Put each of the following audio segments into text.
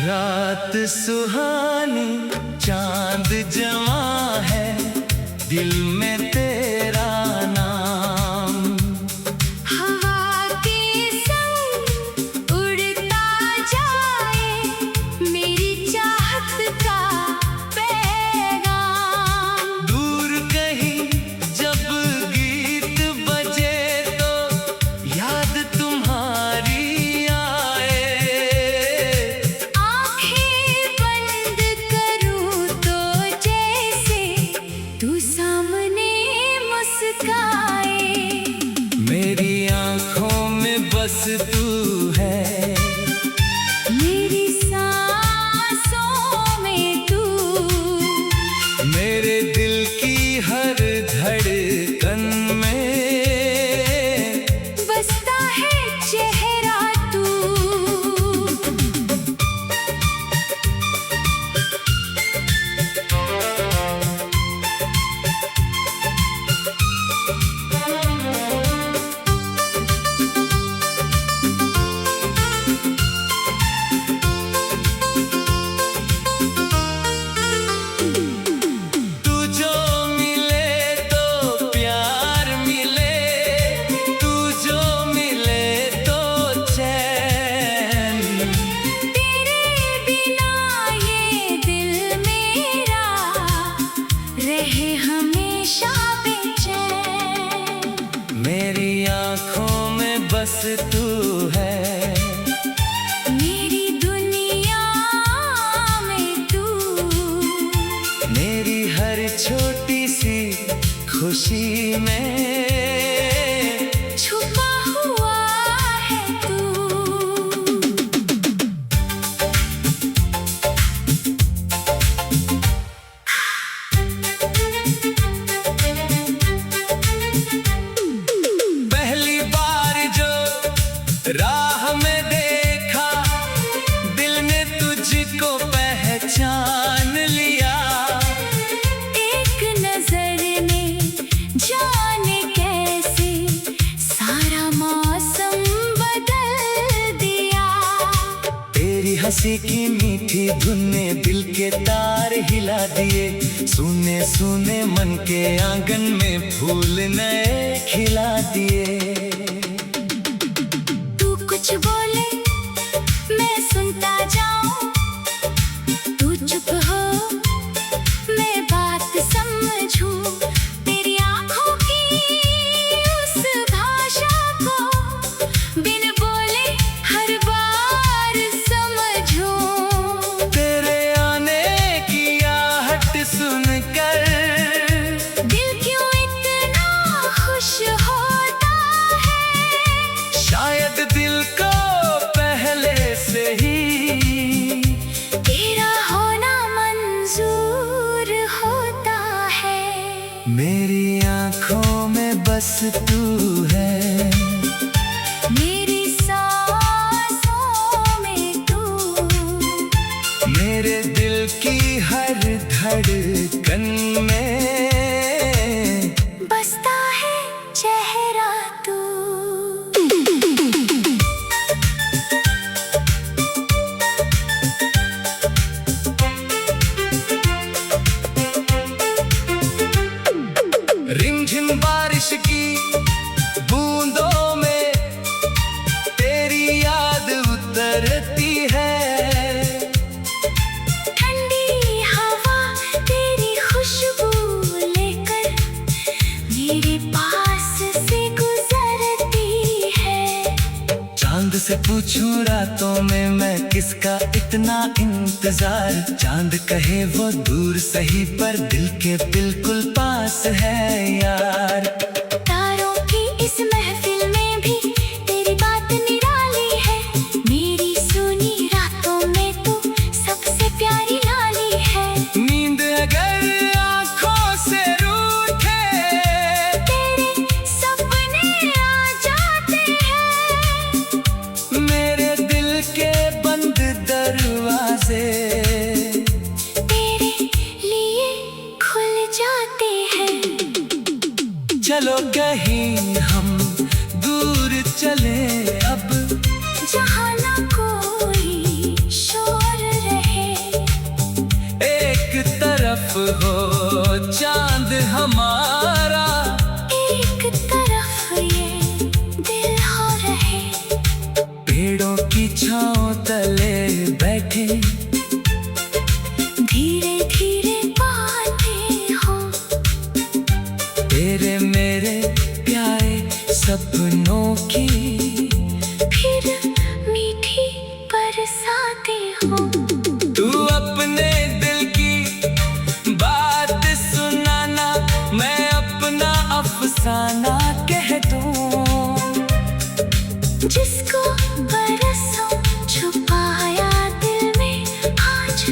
रात सुहानी चांद जवां है, दिल में तेरा नाम। हवा के संग उड़ता जाए मेरी चाहत का पैगाम। दूर कहीं जब गीत बजे तो याद तुम्हारी मेरी आँखों में बस तू है, मेरी सांसों में तू, मेरे दिल की हर धड़कन में बसता है चेहरा तू। मेरी आँखों में बस तू है, मेरी दुनिया में तू, मेरी हर छोटी सी खुशी में छुपा हुआ है तू। राह में देखा दिल ने तुझको पहचान लिया। एक नजर में जाने कैसे सारा मौसम बदल दिया। तेरी हंसी की मीठी धुन ने दिल के तार हिला दिए, सुने सुने मन के आंगन में फूल नए खिला दिए। कुछ बोले मैं सुनता जाऊं, तू चुप हो मैं बात समझूं। तेरी आंखों की उस भाषा को बिन बोले हर बार समझूं। तेरे आने की आहट सुनकर दिल क्यों इतना खुश होता है। शायद दिल को पहले से ही तेरा होना मंजूर होता है। मेरी आँखों में बस तू है, मेरी सांसों में तू, मेरे दिल की हर धड़कन में बसता है चेहरा तू। रिमझिम बारिश की बूंदों में तेरी याद उतरती है। ठंडी हवा तेरी खुशबू लेकर मेरे पास से गुजरती है। चांद से पूछूं रातों में मैं किसका इतना इंतजार। चांद कहे वो दूर सही पर दिल के बिल्कुल पास है यार। तारों की इस महफिल में भी तेरी बात निराली है। मेरी सुनी रातों में तू सबसे प्यारी लाली है। तले बैठे, धीरे धीरे बातें हो, तेरे मेरे प्यारे सपनों की फिर मीठी बरसातें हो। तू अपने दिल की बात सुनाना, मैं अपना अफसाना कह दूं। जिसको बरसों छुपाया दिल में, आज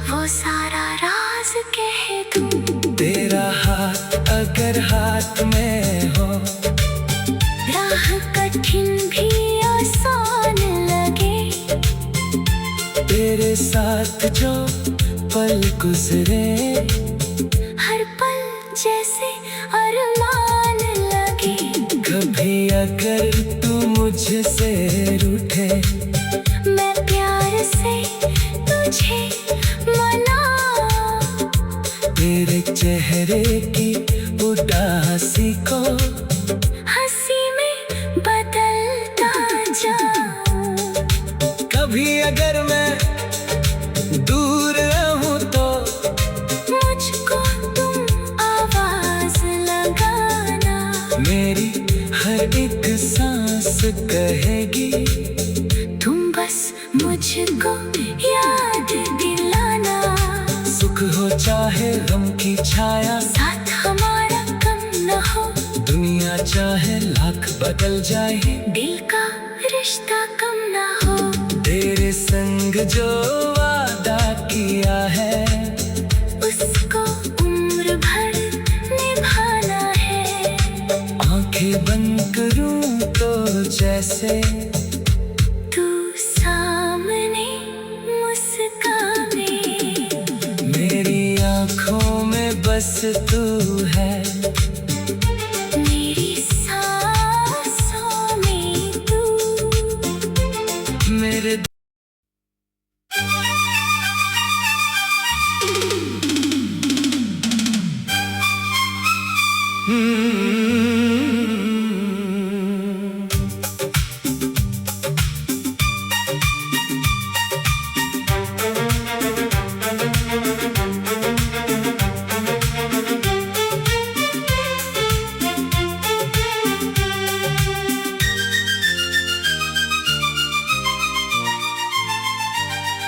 वो सारा राज कह दूं। तेरा हाथ अगर हाथ में हो, राह कठिन भी आसान लगे, तेरे साथ जो पल गुजरे, हर पल जैसे अरमान लगे। कभी अगर तू मुझसे रूठे, मैं प्यार से तुझे मनाऊं, तेरे चेहरे की उदासी को हंसी में बदलता जाऊं। कभी अगर मैं दूर रहूं तो मुझको तुम आवाज लगाना, मेरी हर एक सांस कहेगी, तुम बस मुझको याद दिलाना। सुख हो चाहे गम की छाया, साथ हमारा कम न हो, दुनिया चाहे लाख बदल जाए, दिल का रिश्ता कम न हो। तेरे संग जो वादा किया है, उसको उम्र भर निभाना है। आंखें बंद करूं तो जैसे तू सामने मुस्काने, मेरी आंखों में बस तू है, मेरी सांसों में तू। मेरे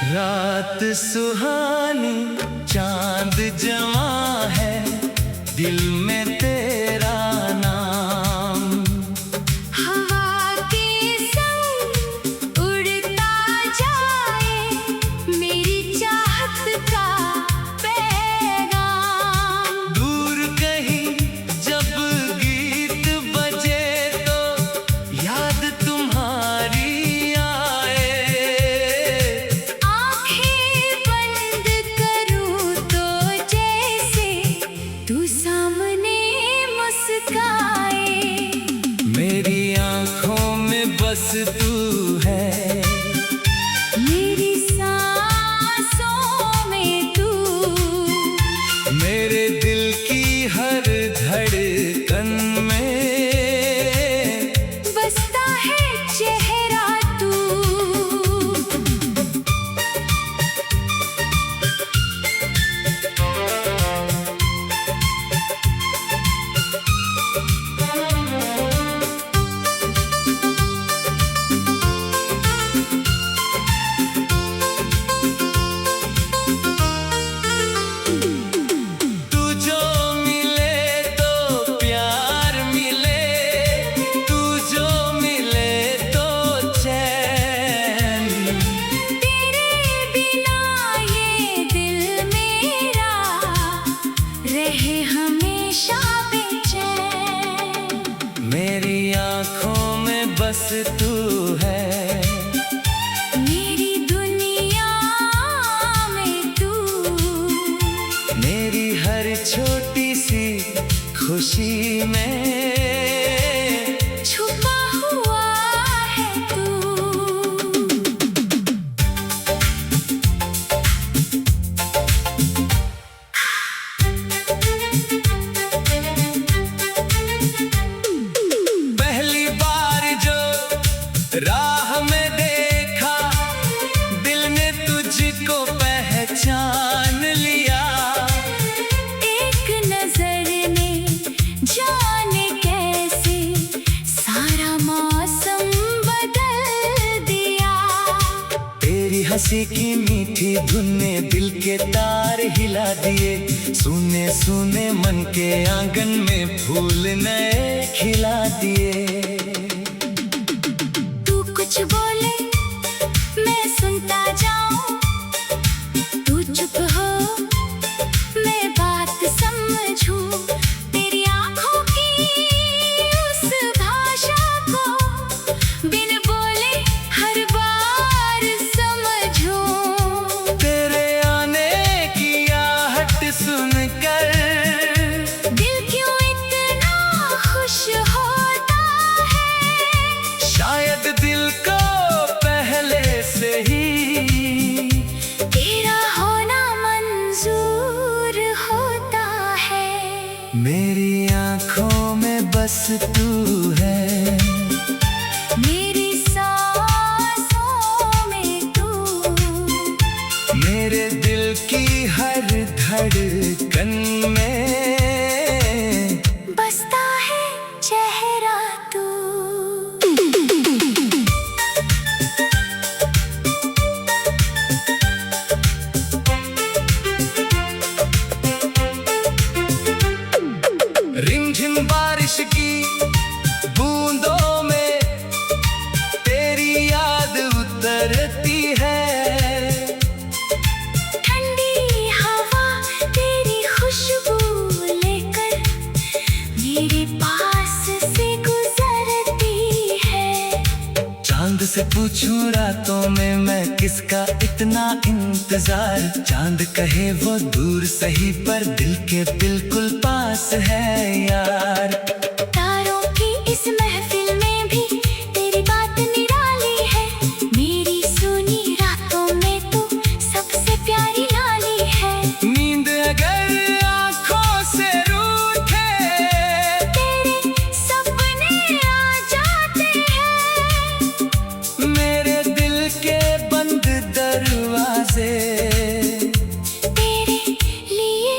रात सुहानी चांद जवा है, दिल में तेरा नाम। हवा के संग उड़ता जाए, मेरी चाहत का पैगाम। दूर कहीं जब गीत बजे तो याद तुम्हारी आए, आंखें बंद करूं तो जैसे तू सामने मुस्काए। मेरी आंखों में बस तू है, मेरी सांसों में तू। मेरे दिल की हर धड़कन में बसता है चेहरा तू। तू जो मिले तो प्यार मिले, तू जो मिले तो चैन। तेरे बिना ये दिल मेरा रहे हमेशा बेचैन। मेरी आंखों में बस तू है, मेरी दुनिया में तू। मेरी हर छोटी सी खुशी में छुपा हुआ है तू। पहली बार जो राह में देखा, हंसी की मीठी धुन ने दिल के तार हिला दिए। सुने सुने मन के आंगन में फूल नए खिला दिए। तू कुछ बोले मैं सुनता जाऊं, तू चुप हो मैं बात समझूं। तेरी आंखों की उस भाषा को बिन बोले हर बार समझूं। तेरे आने की आहट सुनकर दिल क्यों इतना खुश होता है। शायद दिल को पहले से ही तेरा होना मंजूर होता है। मेरी आंखों में बस तू है, मेरी सांसों में तू, मेरे दिल की हर धड़कन में बसता है चेहरा तू। रिमझिम बारिश की बूंदों में तेरी याद उतरती है। ठंडी हवा तेरी खुशबू लेकर मेरे पास से गुजरती है। चांद से पूछूं रातों में मैं किसका इतना इंतजार। चांद कहे वो दूर सही पर दिल के बिल्कुल पास है यार। तारों की इस महफिल में भी तेरी बात निराली है। मेरी सुनी रातों में तू सबसे प्यारी लाली है। नींद अगर आंखों से रूठे तेरे सपने आ जाते हैं। मेरे दिल के बंद दरवाजे तेरे लिए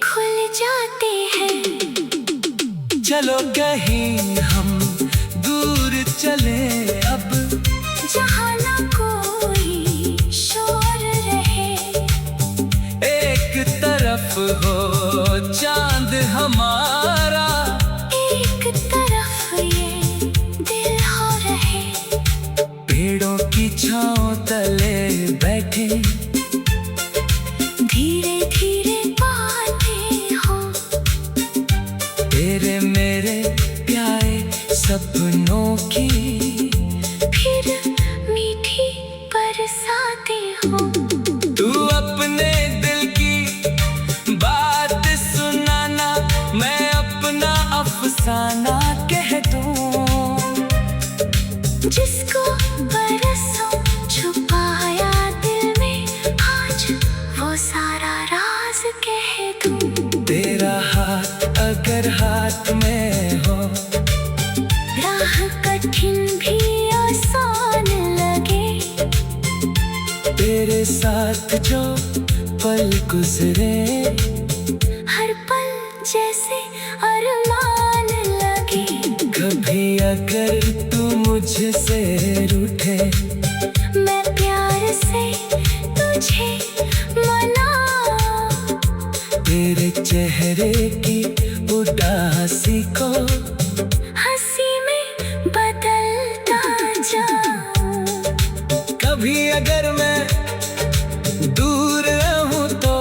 खुल जाते हैं। चलो कहीं हम दूर चले अब, जहाँ ना कोई शोर रहे। एक तरफ हो चांद हमारा, एक तरफ ये दिल हो रहे। पेड़ों की छांव तले बैठे धीरे धीरे बातें हो। तेरे मेरे प्यारे सपनों की फिर मीठी बरसातें हो। तू अपने दिल की बात सुनाना, मैं अपना अफसाना कह दूं। जिसको बरसों छुपाया दिल में, आज वो सारा राज कह दूं। तेरा हाथ अगर हाथ में हो, राह कठिन भी आसान लगे। तेरे साथ जो पल गुजरे हर पल जैसे अरमान लगे। कभी अगर तू मुझसे रूठे, मैं प्यार से तुझे मनाऊं। तेरे चेहरे की उदासी को हंसी में बदलता जाऊं। कभी अगर मैं दूर रहूं तो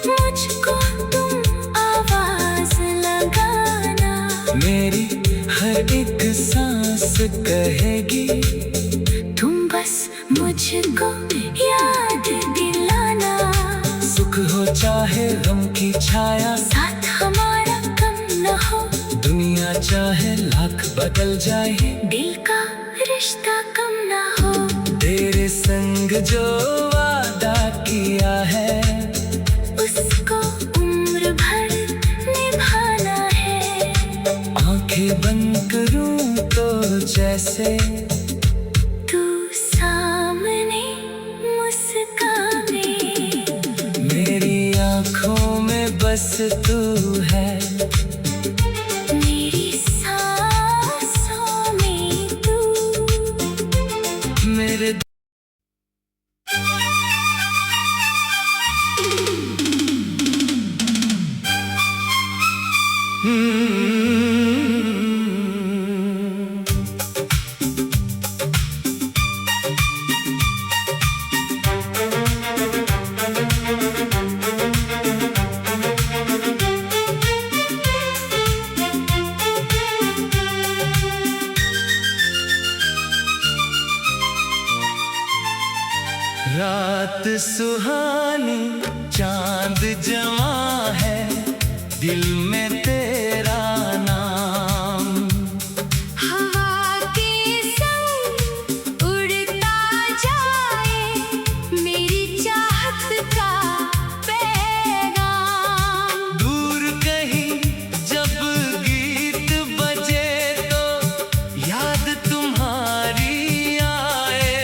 मुझको तुम आवाज लगाना। मेरी हर एक सांस कहेगी तुम बस मुझको याद दिलाना। सुख हो चाहे गम की छाया, साथ हमारा कम न हो। दुनिया चाहे लाख बदल जाए, दिल का रिश्ता कम न हो। तेरे संग जो वादा किया है, उसको उम्र भर निभाना है। आंखें बंद करूं तो जैसे तू सामने मुस्काने। मेरी आंखों में बस तू है, मेरी सांसों में तू। मेरे रात सुहानी चांद जमा है, दिल में तेरा नाम। हवा के संग उड़ता जाए मेरी चाहत का पैगाम। दूर कहीं जब गीत बजे तो याद तुम्हारी आए।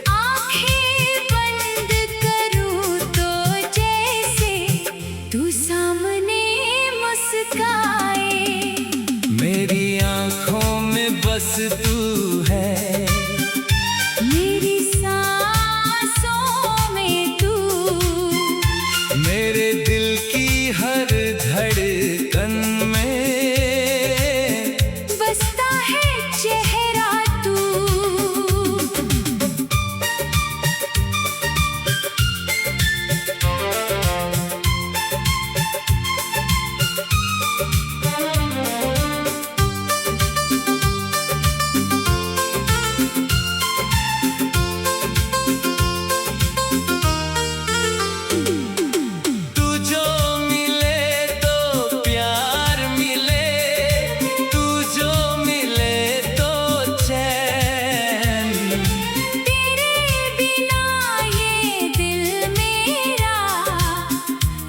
आंखें बंद करूं तो जैसे तू सामने मुस्काए। मेरी आंखों में बस तू है, मेरी सांसों में तू, मेरे दिल की हर धड़कन में बसता है चेहरा तू। तू जो मिले तो प्यार मिले, तू जो मिले तो चैन। तेरे बिना ये दिल मेरा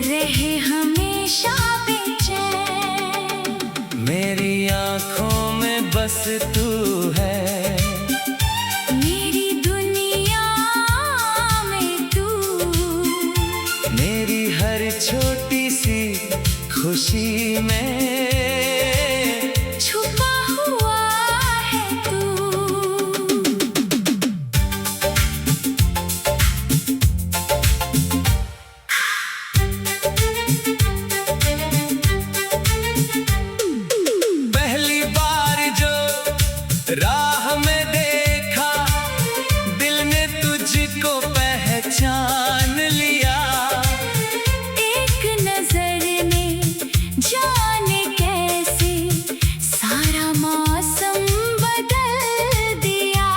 रहे हमेशा बेचैन। मेरी आंखों में बस तू है, मेरी दुनिया में तू, मेरी हर छोटी सी खुशी में छुपा हुआ है तू। पहली बार जो राह में देखा, दिल ने तुझको पहचान लिया। एक नजर में जाने कैसे सारा मौसम बदल दिया।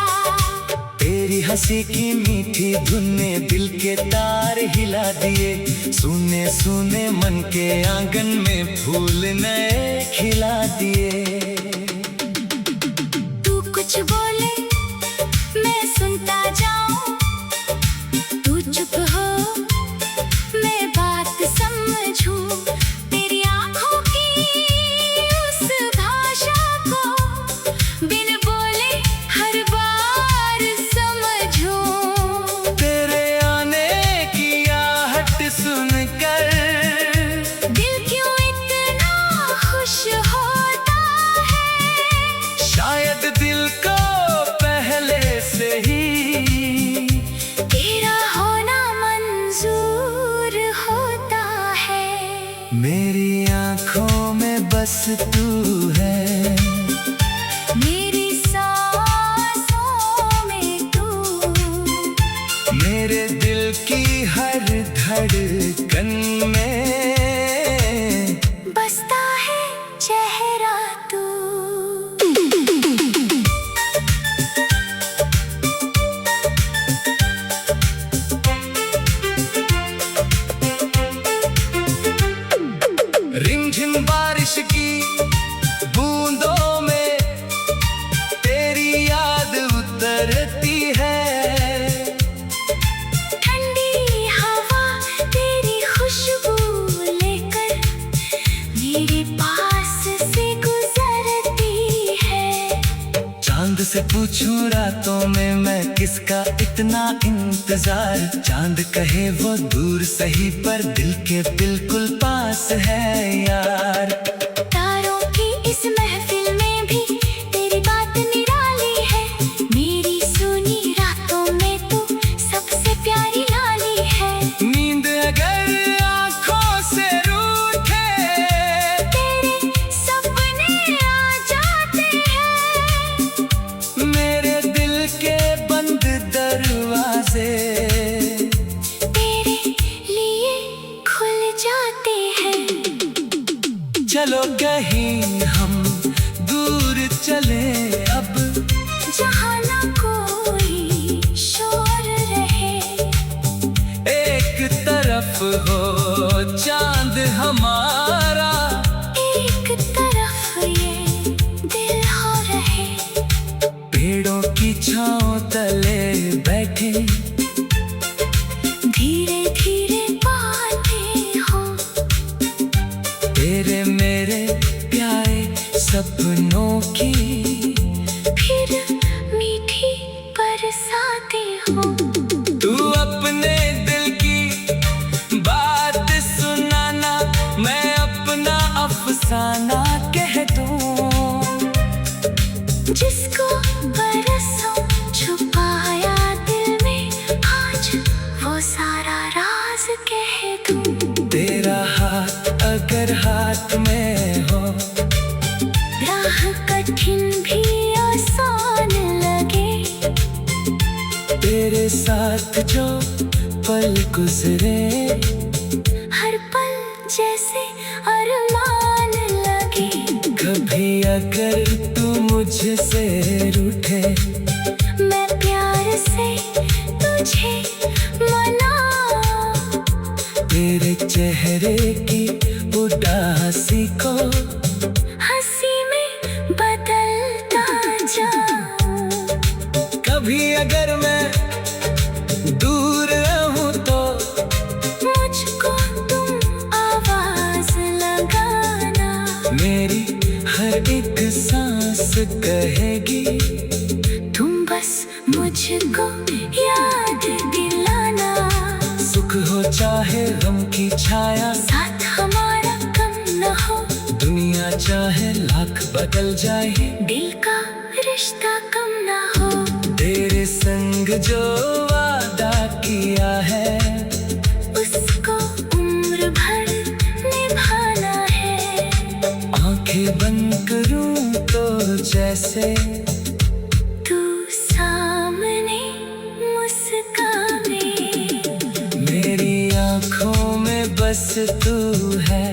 तेरी हंसी की मीठी धुन ने दिल के तार हिला दिए। सुने सुने मन के आंगन में फूल नए खिला दिए। तू कुछ बोले मैं सुनता जाऊं, तू चुप हो मैं बात समझूं। तेरी आंखों की उस भाषा को बिन बोले हर बार समझूं। तेरे आने की आहट सुनकर दिल क्यों इतना खुश होता है। शायद दिल को पहले से ही तेरा होना मंजूर होता है। मेरी आंखों में बस तू है, मेरी सांसों में तू, मेरे दिल की हर धड़कन में बसता है चेहरा तू। रिमझिम बारिश की बूंदों में तेरी याद उतरती है। ठंडी हवा तेरी खुशबू लेकर मेरे पास से गुजरती है। चांद से पूछूं रातों में मैं किसका इतना इंतजार। चांद कहे वो दूर सही पर दिल के बिल्कुल पास है यार। तारों की इस महफिल में भी तेरी बात निराली है। मेरी सुनी रातों में तू सबसे प्यारी लाली है। धीरे धीरे बातें हो, तेरे मेरे प्यारे सपनों की फिर मीठी बरसातें हो। तू अपने दिल की बात सुनाना, मैं अपना अफसाना कह दूं। जिसको बरसों छुपाया दिल में, आज वो सारा राज कह दूं। तेरा हाथ अगर हाथ में हो, राह कठिन भी आसान लगे। तेरे साथ जो पल गुजरे, हर पल जैसे अरमान लगे। कभी अगर तू मुझसे रूठे, मैं प्यार से तुझे मनाऊं। तेरे चेहरे की उदासी को हंसी में बदलता जाऊं। कभी अगर मैं दूर रहूं तो मुझको तुम आवाज लगाना। मेरी हर एक सांस कहेगी, तुम बस मुझको याद दिलाना। सुख हो चाहे गम की छाया, साथ हमारा कम न हो। दुनिया चाहे लाख बदल जाए, दिल का रिश्ता कम न हो। तेरे संग जो वादा किया है, उसको उम्र भर निभाना है। आंखें बंद करूं तो जैसे तू सामने मुस्काने। मेरी आंखों में बस तू है,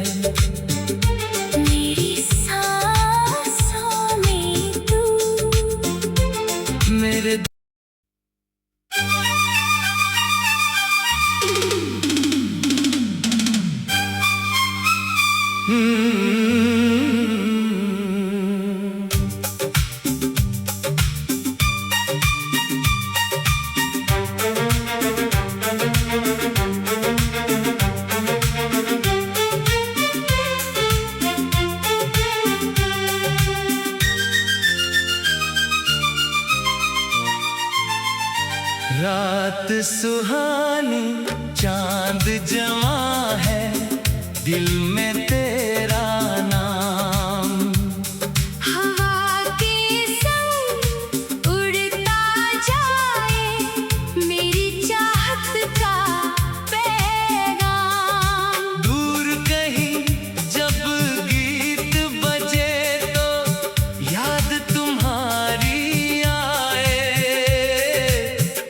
मेरी सांसों में तू। मेरे रात सुहानी चांद जमा है, दिल में तेरा नाम। हवा के संग उड़ता जाए मेरी चाहत का पैगाम। दूर कहीं जब गीत बजे तो याद तुम्हारी आए।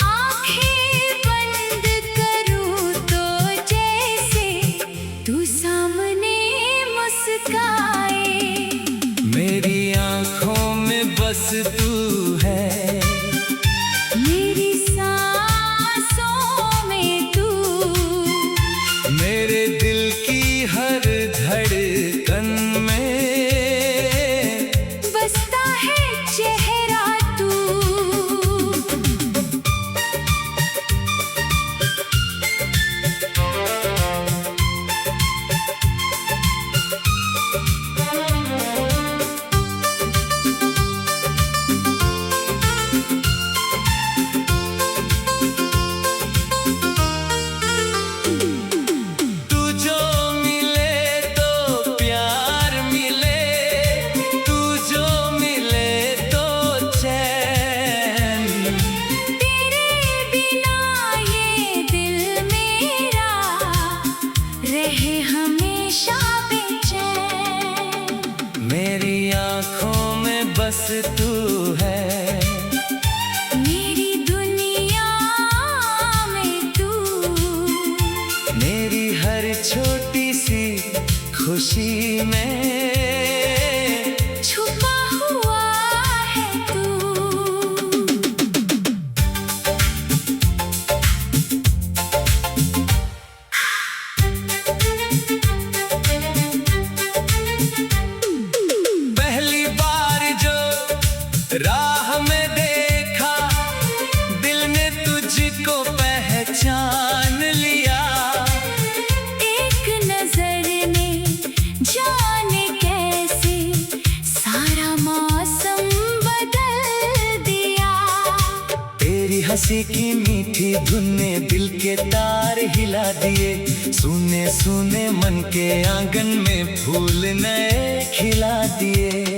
आंखें बंद करूं तो जैसे तू सामने मुस्काए। मेरी आंखों में बस तू है, मेरी सांसों में तू। मेरे दिल की हर धड़कन में बसता है चेहरा तू। तू जो मिले तो प्यार मिले, तू जो मिले तो चैन। तेरे बिना ये दिल मेरा रहे हमेशा बेचैन। मेरी आंखों में बस तू है, मेरी दुनिया में तू। मेरी हर छोटी सी खुशी में छुपा हुआ है तू। पहली बार जो राह में देखा, दिल ने तुझको पहचान लिया। एक नजर ने जाने कैसे सारा मौसम बदल दिया। तेरी हंसी की मीठी धुन ने दिल के तार हिला दिए। सुने सुने मन के आंगन में फूल नए खिला दिए।